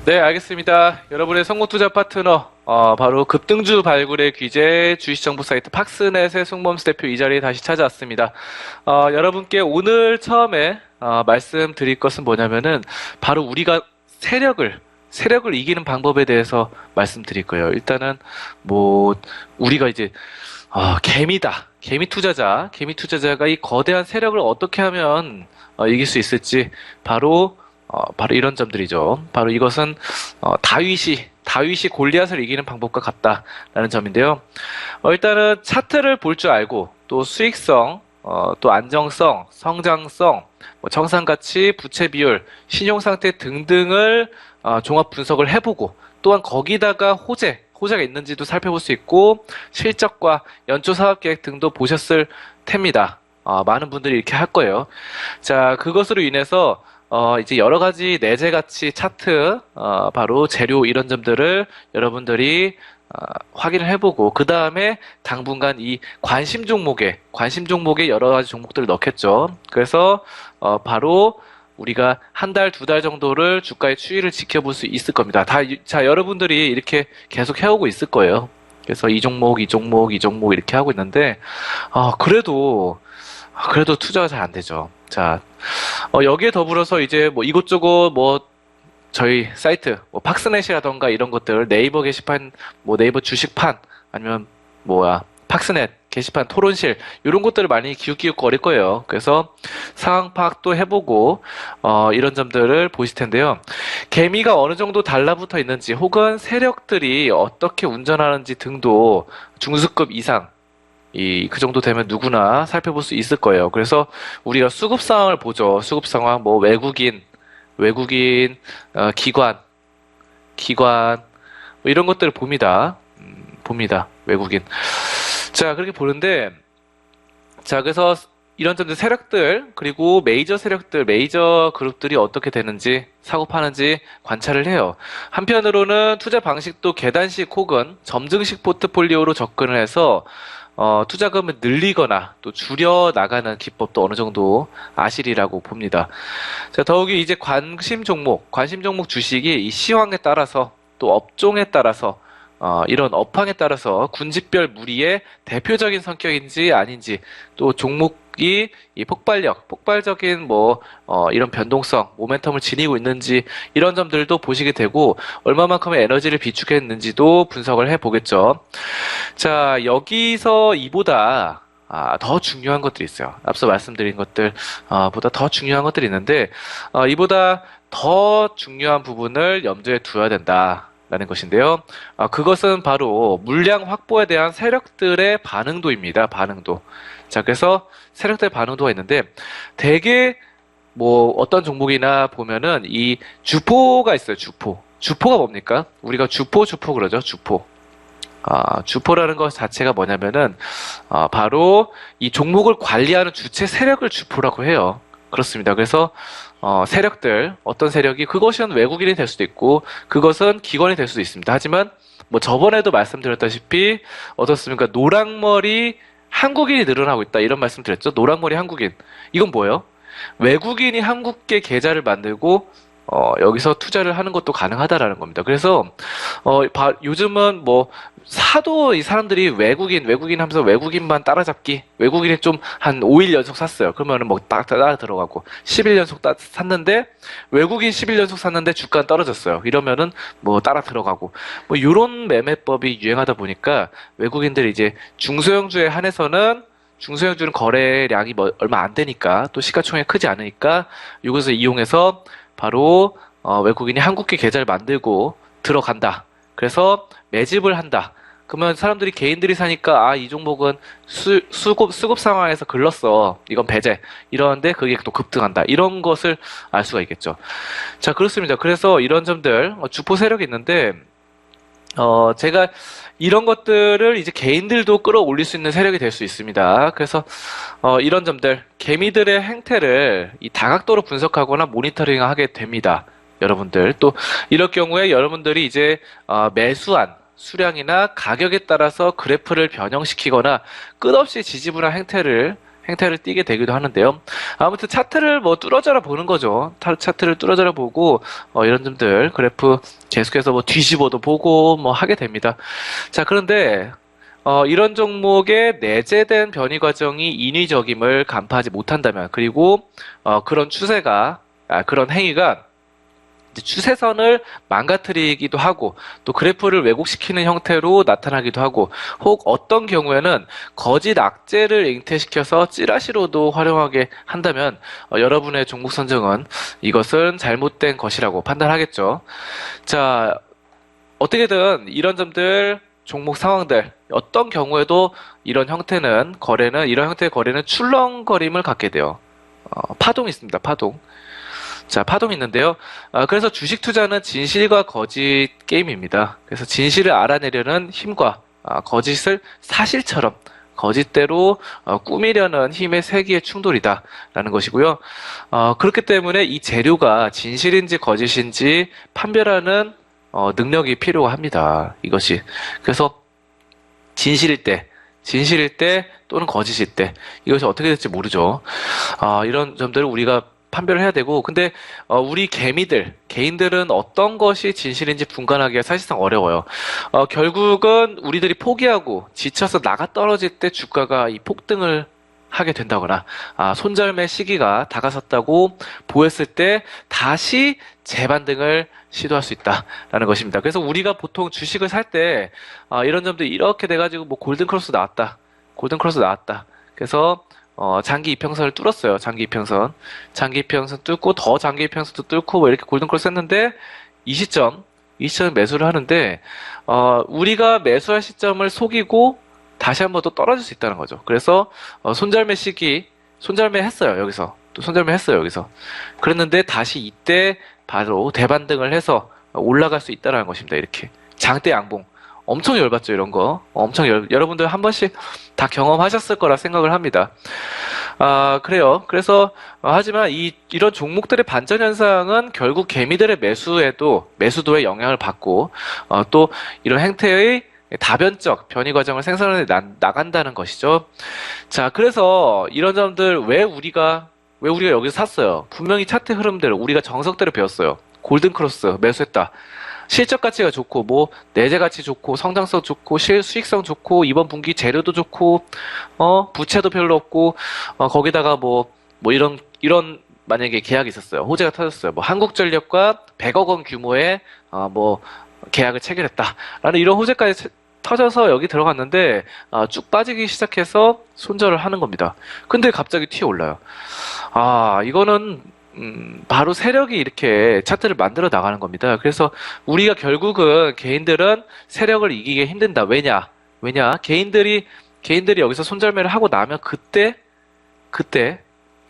네, 알겠습니다. 여러분의 성공투자 파트너, 바로 급등주 발굴의 귀재 주식정보 사이트 팍스넷의 송범수 대표 이 자리에 다시 찾아왔습니다. 여러분께 오늘 처음에 말씀드릴 것은 뭐냐면은 바로 우리가 세력을 이기는 방법에 대해서 말씀드릴 거예요. 일단은 뭐 우리가 이제 개미다. 개미 투자자가 이 거대한 세력을 어떻게 하면 이길 수 있을지 바로 이런 점들이죠. 바로 이것은 다윗이 골리앗을 이기는 방법과 같다라는 점인데요. 일단은 차트를 볼 줄 알고 또 수익성, 또 안정성, 성장성, 뭐 청산가치, 부채 비율, 신용 상태 등등을 종합 분석을 해보고 또한 거기다가 호재가 있는지도 살펴볼 수 있고 실적과 연초 사업 계획 등도 보셨을 텐니다. 많은 분들이 이렇게 할 거예요. 자, 그것으로 인해서 이제 여러 가지 내재 가치 차트, 바로 재료 이런 점들을 여러분들이 확인을 해보고 그 다음에 당분간 이 관심 종목에 여러 가지 종목들을 넣겠죠. 그래서 바로 우리가 한 달, 두 달 정도를 주가의 추이를 지켜볼 수 있을 겁니다. 자, 여러분들이 이렇게 계속 해오고 있을 거예요. 그래서 이 종목, 이 종목, 이 종목 이렇게 하고 있는데, 그래도 투자가 잘 안 되죠. 자, 여기에 더불어서 이제 뭐 이것저것 뭐 저희 사이트, 뭐 팍스넷이라던가 이런 것들, 네이버 게시판, 뭐 네이버 주식판, 아니면 팍스넷 게시판 토론실, 이런 것들을 많이 기웃기웃거릴 거예요. 그래서 상황 파악도 해보고, 이런 점들을 보실 텐데요. 개미가 어느 정도 달라붙어 있는지, 혹은 세력들이 어떻게 운전하는지 등도 중수급 이상, 그 정도 되면 누구나 살펴볼 수 있을 거예요. 그래서 우리가 수급 상황을 보죠. 수급 상황, 뭐 외국인, 기관, 뭐 이런 것들을 봅니다. 외국인. 자, 그렇게 보는데, 자, 그래서 이런 점들 세력들, 그리고 메이저 그룹들이 어떻게 되는지, 사고 파는지 관찰을 해요. 한편으로는 투자 방식도 계단식 혹은 점증식 포트폴리오로 접근을 해서 투자금을 늘리거나 또 줄여 나가는 기법도 어느 정도 아시리라고 봅니다. 자, 더욱이 이제 관심 종목 주식이 이 시황에 따라서 또 업종에 따라서 이런 업황에 따라서 군집별 무리의 대표적인 성격인지 아닌지 또 종목이 이 폭발적인 이런 변동성, 모멘텀을 지니고 있는지 이런 점들도 보시게 되고 얼마만큼의 에너지를 비축했는지도 분석을 해보겠죠. 자, 여기서 이보다 더 중요한 것들이 있어요. 앞서 말씀드린 것들 보다 더 중요한 것들이 있는데 이보다 더 중요한 부분을 염두에 두어야 된다라는 것인데요. 그것은 바로 물량 확보에 대한 세력들의 반응도입니다. 반응도. 자, 그래서 세력들의 반응도가 있는데 대개 뭐 어떤 종목이나 보면은 이 주포가 있어요. 주포가 뭡니까? 우리가 주포 그러죠. 주포라는 것 자체가 뭐냐면은, 바로 이 종목을 관리하는 주체 세력을 주포라고 해요. 그렇습니다. 그래서, 어떤 세력이, 그것은 외국인이 될 수도 있고, 그것은 기관이 될 수도 있습니다. 하지만, 뭐 저번에도 말씀드렸다시피, 어떻습니까? 노랑머리 한국인이 늘어나고 있다. 이런 말씀 드렸죠? 노랑머리 한국인. 이건 뭐예요? 외국인이 한국계 계좌를 만들고, 여기서 투자를 하는 것도 가능하다라는 겁니다. 그래서, 요즘은 사도 이 사람들이 외국인 하면서 외국인만 따라잡기, 외국인이 좀 한 5일 연속 샀어요. 그러면은 따라 들어가고, 10일 연속 샀는데, 외국인 10일 연속 샀는데 주가는 떨어졌어요. 이러면은 따라 들어가고, 요런 매매법이 유행하다 보니까 외국인들이 이제 중소형주에 한해서는 중소형주는 거래량이 얼마 안 되니까 또 시가총액 크지 않으니까 이것을 이용해서 바로 외국인이 한국계 계좌를 만들고 들어간다. 그래서 매집을 한다. 그러면 개인들이 사니까 이 종목은 수급 상황에서 글렀어. 이건 배제. 이러는데 그게 또 급등한다. 이런 것을 알 수가 있겠죠. 자, 그렇습니다. 그래서 이런 점들 주포 세력이 있는데 제가 이런 것들을 이제 개인들도 끌어올릴 수 있는 세력이 될 수 있습니다. 그래서 이런 점들, 개미들의 행태를 이 다각도로 분석하거나 모니터링하게 됩니다. 여러분들. 또 이럴 경우에 여러분들이 이제 매수한 수량이나 가격에 따라서 그래프를 변형시키거나 끝없이 지지분할 행태를 행태를 띠게 되기도 하는데요. 아무튼 차트를 뭐 뚫어져라 보는 거죠. 차트를 뚫어져라 보고 이런 점들 그래프 계속해서 뭐 뒤집어도 보고 뭐 하게 됩니다. 자, 그런데 이런 종목의 내재된 변이 과정이 인위적임을 간파하지 못한다면, 그리고 그런 추세가 그런 행위가 이제 추세선을 망가뜨리기도 하고 또 그래프를 왜곡시키는 형태로 나타나기도 하고, 혹 어떤 경우에는 거짓 악재를 잉태시켜서 찌라시로도 활용하게 한다면 여러분의 종목 선정은 이것은 잘못된 것이라고 판단하겠죠. 자, 어떻게든 이런 점들, 종목 상황들, 어떤 경우에도 이런 형태의 거래는 출렁거림을 갖게 돼요. 파동이 있습니다. 파동. 자, 파동이 있는데요. 그래서 주식 투자는 진실과 거짓 게임입니다. 그래서 진실을 알아내려는 힘과 거짓을 사실처럼 거짓대로 꾸미려는 힘의 세기의 충돌이다라는 것이고요. 그렇기 때문에 이 재료가 진실인지 거짓인지 판별하는 능력이 필요합니다. 이것이. 그래서 진실일 때 또는 거짓일 때 이것이 어떻게 될지 모르죠. 이런 점들을 우리가 판별을 해야 되고, 근데 우리 개인들은 어떤 것이 진실인지 분간하기가 사실상 어려워요. 결국은 우리들이 포기하고 지쳐서 나가 떨어질 때 주가가 이 폭등을 하게 된다거나, 손절매 시기가 다가섰다고 보였을 때 다시 재반등을 시도할 수 있다라는 것입니다. 그래서 우리가 보통 주식을 살 때 이런 점도 이렇게 돼가지고 뭐 골든크로스 나왔다. 그래서 장기 이평선을 뚫었어요. 장기 이평선 뚫고 더 장기 이평선도 뚫고 뭐 이렇게 골든크로스 했는데 이 시점에 매수를 하는데 우리가 매수할 시점을 속이고 다시 한번 또 떨어질 수 있다는 거죠. 그래서 손절매 했어요. 여기서. 그랬는데 다시 이때 바로 대반등을 해서 올라갈 수 있다는 것입니다. 이렇게 장대 양봉. 엄청 열받죠, 이런 거. 여러분들 한 번씩 다 경험하셨을 거라 생각을 합니다. 그래요. 그래서, 하지만 이런 종목들의 반전 현상은 결국 개미들의 매수도에 영향을 받고, 또 이런 행태의 다변적 변이 과정을 생산해 나간다는 것이죠. 자, 그래서 이런 점들 왜 우리가 여기서 샀어요? 분명히 차트 흐름대로 우리가 정석대로 배웠어요. 골든크로스 매수했다. 실적 가치가 좋고, 뭐, 내재 가치 좋고, 성장성 좋고, 수익성 좋고, 이번 분기 재료도 좋고, 부채도 별로 없고, 거기다가 이런, 만약에 계약이 있었어요. 호재가 터졌어요. 뭐, 한국전력과 100억 원 규모의, 계약을 체결했다. 라는 이런 호재까지 터져서 여기 들어갔는데, 쭉 빠지기 시작해서 손절을 하는 겁니다. 근데 갑자기 튀어올라요. 이거는, 바로 세력이 이렇게 차트를 만들어 나가는 겁니다. 그래서 우리가 결국은 개인들은 세력을 이기기 힘든다. 왜냐? 개인들이 여기서 손절매를 하고 나면 그때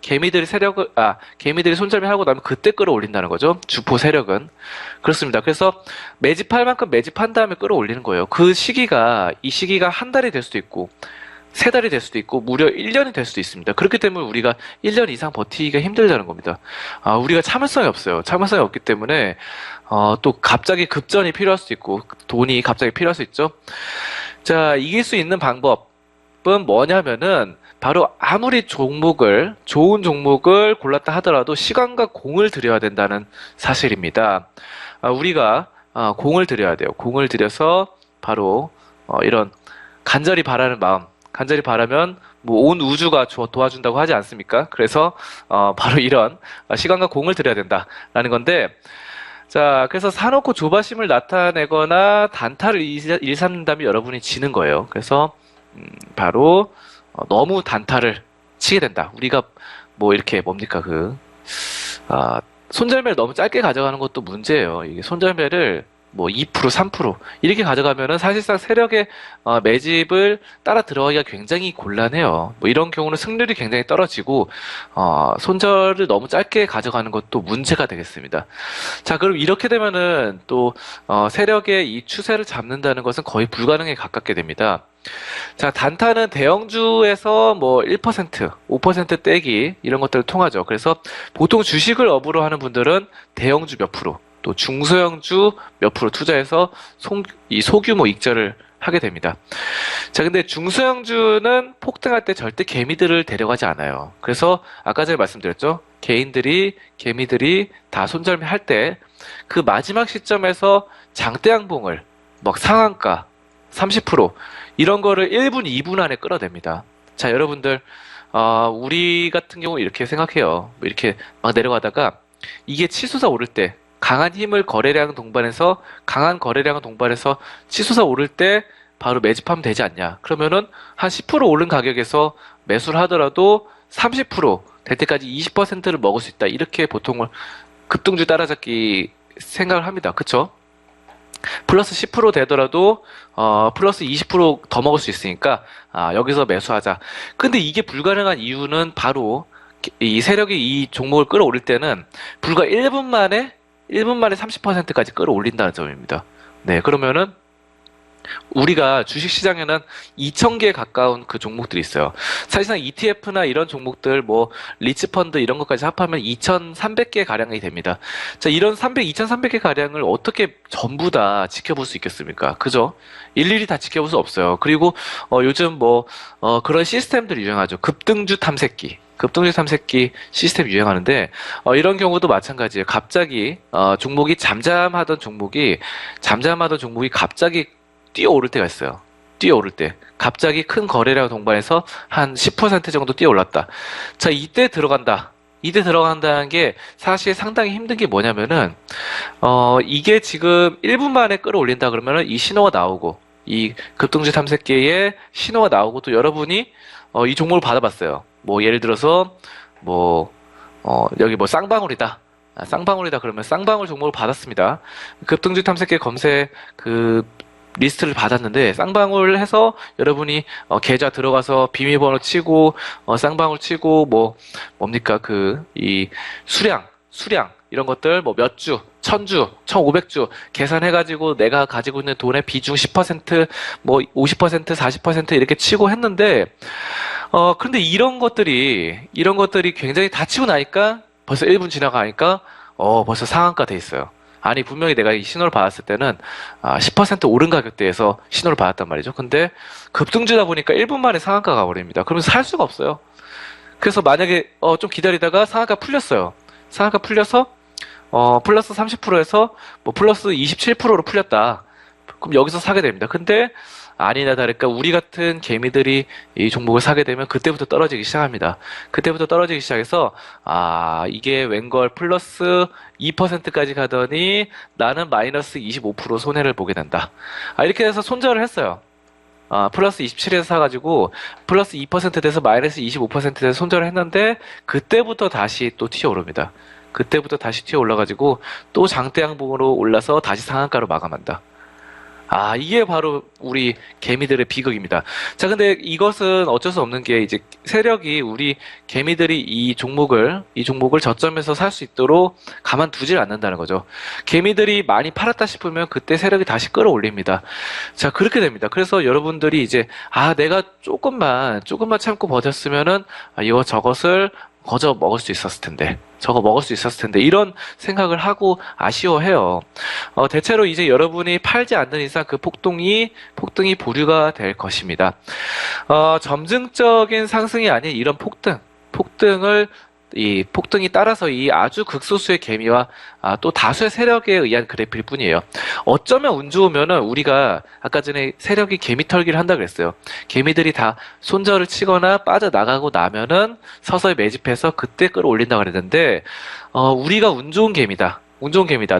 개미들이 손절매를 하고 나면 그때 끌어올린다는 거죠. 주포 세력은. 그렇습니다. 그래서 매집할 만큼 매집한 다음에 끌어올리는 거예요. 이 시기가 한 달이 될 수도 있고, 3달이 될 수도 있고 무려 1년이 될 수도 있습니다. 그렇기 때문에 우리가 1년 이상 버티기가 힘들다는 겁니다. 우리가 참을성이 없어요. 참을성이 없기 때문에 또 갑자기 급전이 필요할 수도 있고 돈이 갑자기 필요할 수 있죠. 자, 이길 수 있는 방법은 뭐냐면은 바로 아무리 좋은 종목을 골랐다 하더라도 시간과 공을 들여야 된다는 사실입니다. 우리가 공을 들여야 돼요. 공을 들여서 바로 이런 간절히 바라면 뭐 온 우주가 도와준다고 하지 않습니까? 그래서 바로 이런 시간과 공을 들여야 된다라는 건데, 자, 그래서 사놓고 조바심을 나타내거나 단타를 일삼는다면 여러분이 지는 거예요. 그래서 바로 너무 단타를 치게 된다. 우리가 뭐 이렇게 손절매를 너무 짧게 가져가는 것도 문제예요. 이게 손절매를 뭐 2%, 3% 이렇게 가져가면은 사실상 세력의 매집을 따라 들어가기가 굉장히 곤란해요. 뭐 이런 경우는 승률이 굉장히 떨어지고 손절을 너무 짧게 가져가는 것도 문제가 되겠습니다. 자, 그럼 이렇게 되면은 또 세력의 이 추세를 잡는다는 것은 거의 불가능에 가깝게 됩니다. 자, 단타는 대형주에서 뭐 1%, 5% 떼기 이런 것들을 통하죠. 그래서 보통 주식을 업으로 하는 분들은 대형주 몇 프로, 또 중소형주 몇 프로 투자해서 이 소규모 익절을 하게 됩니다. 자, 근데 중소형주는 폭등할 때 절대 개미들을 데려가지 않아요. 그래서 아까 전에 말씀드렸죠. 개미들이 다 손절할 때 그 마지막 시점에서 장대양봉을 막 상한가 30% 이런 거를 1분, 2분 안에 끌어냅니다. 자, 여러분들, 우리 같은 경우 이렇게 생각해요. 뭐 이렇게 막 내려가다가 이게 치솟아 오를 때 강한 거래량을 동반해서 치솟아 오를 때 바로 매집하면 되지 않냐. 그러면은 한 10% 오른 가격에서 매수를 하더라도 30%될 때까지 20%를 먹을 수 있다. 이렇게 보통은 급등주 따라잡기 생각을 합니다. 그쵸? 플러스 10% 되더라도 플러스 20%더 먹을 수 있으니까 여기서 매수하자. 근데 이게 불가능한 이유는 바로 이 세력이 이 종목을 끌어올릴 때는 불과 1분 만에 30%까지 끌어올린다는 점입니다. 네, 그러면은 우리가 주식시장에는 2,000개에 가까운 그 종목들이 있어요. 사실상 ETF나 이런 종목들, 뭐, 리츠펀드 이런 것까지 합하면 2,300개 가량이 됩니다. 자, 이런 2,300개 가량을 어떻게 전부 다 지켜볼 수 있겠습니까? 그죠? 일일이 다 지켜볼 수 없어요. 그리고, 요즘 뭐, 그런 시스템들이 유행하죠. 급등주 탐색기 시스템 유행하는데, 이런 경우도 마찬가지예요. 갑자기, 잠잠하던 종목이 갑자기 뛰어오를 때가 있어요. 뛰어오를 때. 갑자기 큰 거래량 동반해서 한 10% 정도 뛰어올랐다. 자, 이때 들어간다는 게 사실 상당히 힘든 게 뭐냐면은, 이게 지금 1분 만에 끌어올린다 그러면은 이 신호가 나오고, 이 급등주 탐색기에 신호가 나오고 또 여러분이, 이 종목을 받아봤어요. 뭐, 예를 들어서, 뭐, 여기 뭐 쌍방울이다. 쌍방울이다 그러면 쌍방울 종목을 받았습니다. 급등주 탐색기 검색 리스트를 받았는데 쌍방울 해서 여러분이 계좌 들어가서 비밀번호 치고 쌍방울 치고 뭐 뭡니까 이 수량 이런 것들 뭐 몇 주, 1,000주, 1,500주 계산해가지고 내가 가지고 있는 돈의 비중 10%뭐 50%, 40% 이렇게 치고 했는데 근데 이런 것들이 굉장히 다 치고 나니까 벌써 1분 지나가니까 벌써 상한가 돼 있어요. 아니, 분명히 내가 이 신호를 받았을 때는 10% 오른 가격대에서 신호를 받았단 말이죠. 근데 급등주다 보니까 1분 만에 상한가가 가버립니다. 그러면서 살 수가 없어요. 그래서 만약에 좀 기다리다가 상한가 풀렸어요. 상한가 풀려서 플러스 30%에서 뭐 플러스 27%로 풀렸다. 그럼 여기서 사게 됩니다. 근데 아니나 다를까 우리 같은 개미들이 이 종목을 사게 되면 그때부터 떨어지기 시작합니다. 그때부터 떨어지기 시작해서 이게 웬걸 플러스 2%까지 가더니 나는 마이너스 25% 손해를 보게 된다. 이렇게 해서 손절을 했어요. 플러스 27에서 사가지고 플러스 2% 돼서 마이너스 25% 돼서 손절을 했는데 그때부터 다시 또 튀어오릅니다. 그때부터 다시 튀어올라가지고 또 장대양봉으로 올라서 다시 상한가로 마감한다. 이게 바로 우리 개미들의 비극입니다. 자, 근데 이것은 어쩔 수 없는 게 이제 세력이 우리 개미들이 이 종목을 저점에서 살 수 있도록 가만두질 않는다는 거죠. 개미들이 많이 팔았다 싶으면 그때 세력이 다시 끌어올립니다. 자, 그렇게 됩니다. 그래서 여러분들이 이제 내가 조금만 참고 버텼으면은 저것을 거저 먹을 수 있었을 텐데, 이런 생각을 하고 아쉬워해요. 대체로 이제 여러분이 팔지 않는 이상 그 폭등이 보류가 될 것입니다. 점증적인 상승이 아닌 이런 폭등이 따라서 이 아주 극소수의 개미와 또 다수의 세력에 의한 그래프일 뿐이에요. 어쩌면 운 좋으면은 우리가 아까 전에 세력이 개미 털기를 한다 그랬어요. 개미들이 다 손절을 치거나 빠져나가고 나면은 서서히 매집해서 그때 끌어올린다 그랬는데 우리가 운 좋은 개미다.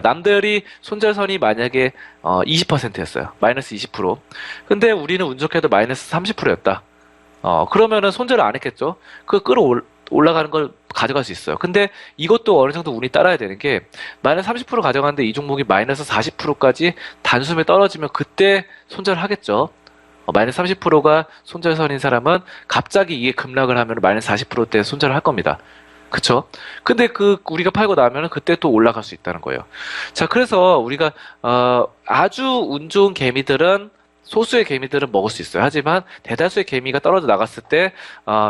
남들이 손절선이 만약에 20%였어요. 마이너스 20%. 근데 우리는 운 좋게도 마이너스 30%였다. 그러면은 손절을 안 했겠죠? 올라가는 걸 가져갈 수 있어요. 근데 이것도 어느 정도 운이 따라야 되는 게 마이너스 30% 가져가는데 이 종목이 마이너스 40%까지 단숨에 떨어지면 그때 손절을 하겠죠. 마이너스 30%가 손절선인 사람은 갑자기 이게 급락을 하면 마이너스 40%대 손절을 할 겁니다. 그쵸? 근데 우리가 팔고 나면은 그때 또 올라갈 수 있다는 거예요. 자, 그래서 우리가, 아주 운 좋은 소수의 개미들은 먹을 수 있어요. 하지만 대다수의 개미가 떨어져 나갔을 때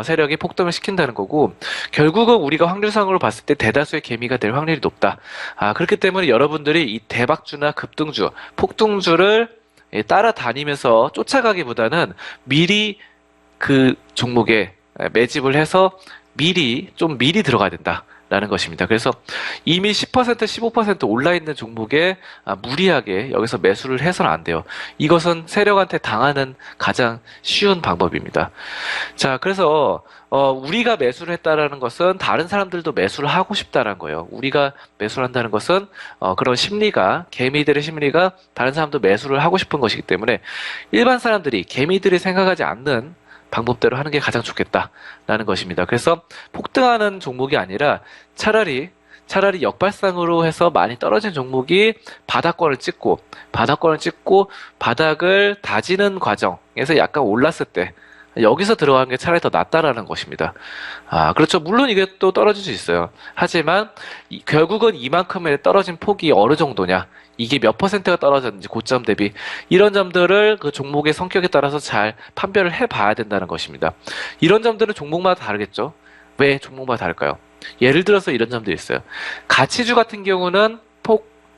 세력이 폭등을 시킨다는 거고 결국은 우리가 확률상으로 봤을 때 대다수의 개미가 될 확률이 높다. 그렇기 때문에 여러분들이 이 대박주나 급등주, 폭등주를 따라다니면서 쫓아가기보다는 미리 그 종목에 매집을 해서 미리 들어가야 된다라는 것입니다. 그래서 이미 10%, 15% 올라 있는 종목에 무리하게 여기서 매수를 해서는 안 돼요. 이것은 세력한테 당하는 가장 쉬운 방법입니다. 자, 그래서 우리가 매수를 했다라는 것은 다른 사람들도 매수를 하고 싶다라는 거예요. 우리가 매수를 한다는 것은 그런 심리가, 개미들의 심리가 다른 사람도 매수를 하고 싶은 것이기 때문에 일반 사람들이, 개미들이 생각하지 않는 방법대로 하는 게 가장 좋겠다라는 것입니다. 그래서 폭등하는 종목이 아니라 차라리 역발상으로 해서 많이 떨어진 종목이 바닥권을 찍고 바닥을 다지는 과정에서 약간 올랐을 때 여기서 들어가는 게 차라리 더 낫다라는 것입니다. 그렇죠. 물론 이게 또 떨어질 수 있어요. 하지만 결국은 이만큼의 떨어진 폭이 어느 정도냐, 이게 몇 %가 떨어졌는지 고점 대비, 이런 점들을 그 종목의 성격에 따라서 잘 판별을 해봐야 된다는 것입니다. 이런 점들은 종목마다 다르겠죠. 왜 종목마다 다를까요? 예를 들어서 이런 점도 있어요. 가치주 같은 경우는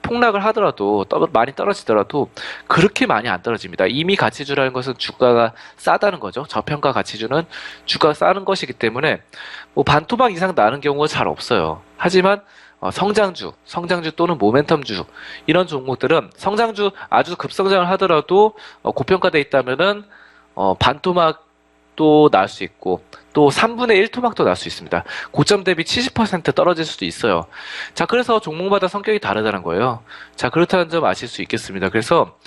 폭락을 하더라도 많이 떨어지더라도 그렇게 많이 안 떨어집니다. 이미 가치주라는 것은 주가가 싸다는 거죠. 저평가 가치주는 주가가 싸는 것이기 때문에 뭐 반토막 이상 나는 경우가 잘 없어요. 하지만 성장주 또는 모멘텀주, 이런 종목들은 성장주 아주 급성장을 하더라도 고평가돼 있다면은 반토막도 날 수 있고 또 3분의 1 토막도 날 수 있습니다. 고점 대비 70% 떨어질 수도 있어요. 자, 그래서 종목마다 성격이 다르다는 거예요. 자, 그렇다는 점 아실 수 있겠습니다. 그래서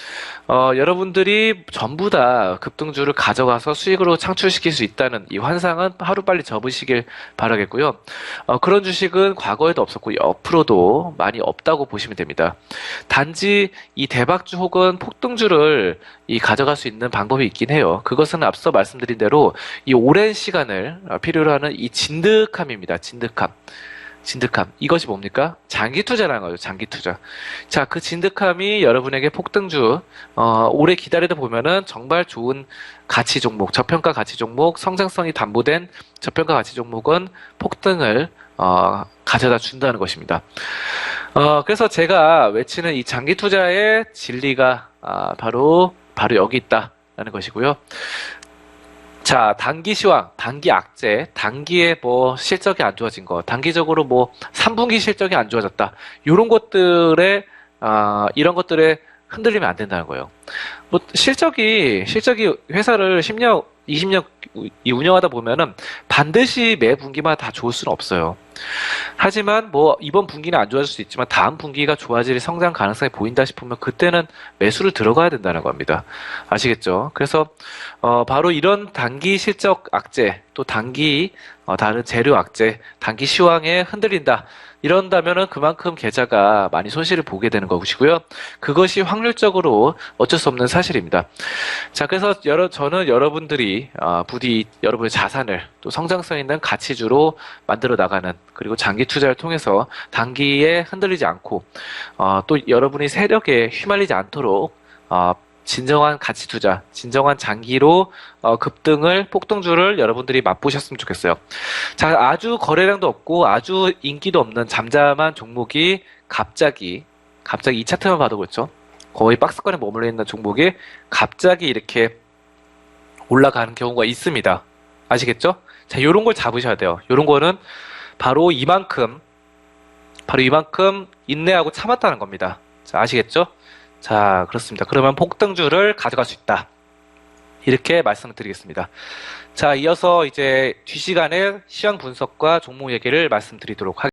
여러분들이 전부 다 급등주를 가져가서 수익으로 창출시킬 수 있다는 이 환상은 하루빨리 접으시길 바라겠고요. 그런 주식은 과거에도 없었고 앞으로도 많이 없다고 보시면 됩니다. 단지 이 대박주 혹은 폭등주를 가져갈 수 있는 방법이 있긴 해요. 그것은 앞서 말씀드린 대로 이 오랜 시간을 필요로 하는 이 진득함입니다. 진득함. 이것이 뭡니까? 장기 투자라는 거죠. 장기 투자. 자, 그 진득함이 여러분에게 폭등주, 오래 기다리다 보면은 정말 좋은 가치 종목, 저평가 가치 종목, 성장성이 담보된 저평가 가치 종목은 폭등을, 가져다 준다는 것입니다. 그래서 제가 외치는 이 장기 투자의 진리가, 바로 여기 있다라는 것이고요. 자, 단기 시황, 단기 악재, 단기에 뭐 실적이 안 좋아진 거, 단기적으로 뭐 3분기 실적이 안 좋아졌다, 이런 것들에 이런 것들에 흔들리면 안 된다는 거예요. 뭐 실적이 회사를 10년, 20년 운영하다 보면은 반드시 매 분기마다 다 좋을 수는 없어요. 하지만 뭐 이번 분기는 안 좋아질 수도 있지만 다음 분기가 좋아질 성장 가능성이 보인다 싶으면 그때는 매수를 들어가야 된다는 겁니다. 아시겠죠? 그래서 바로 이런 단기 실적 악재, 또 단기 다른 재료 악재, 단기 시황에 흔들린다, 이런다면은 그만큼 계좌가 많이 손실을 보게 되는 것이고요. 그것이 확률적으로 어쩔 수 없는 사실입니다. 자, 그래서 저는 여러분들이 부디 여러분의 자산을 또 성장성 있는 가치주로 만들어 나가는, 그리고 장기 투자를 통해서 단기에 흔들리지 않고 또 여러분이 세력에 휘말리지 않도록 진정한 가치 투자, 진정한 장기로 급등을, 폭등주를 여러분들이 맛보셨으면 좋겠어요. 자, 아주 거래량도 없고 아주 인기도 없는 잠잠한 종목이 갑자기 이 차트만 봐도 그렇죠. 거의 박스권에 머물러 있는 종목이 갑자기 이렇게 올라가는 경우가 있습니다. 아시겠죠? 자, 요런 걸 잡으셔야 돼요. 요런 거는 바로 이만큼 인내하고 참았다는 겁니다. 자, 아시겠죠? 자, 그렇습니다. 그러면 폭등주를 가져갈 수 있다, 이렇게 말씀을 드리겠습니다. 자, 이어서 이제 뒷시간에 시황 분석과 종목 얘기를 말씀드리도록 하겠습니다.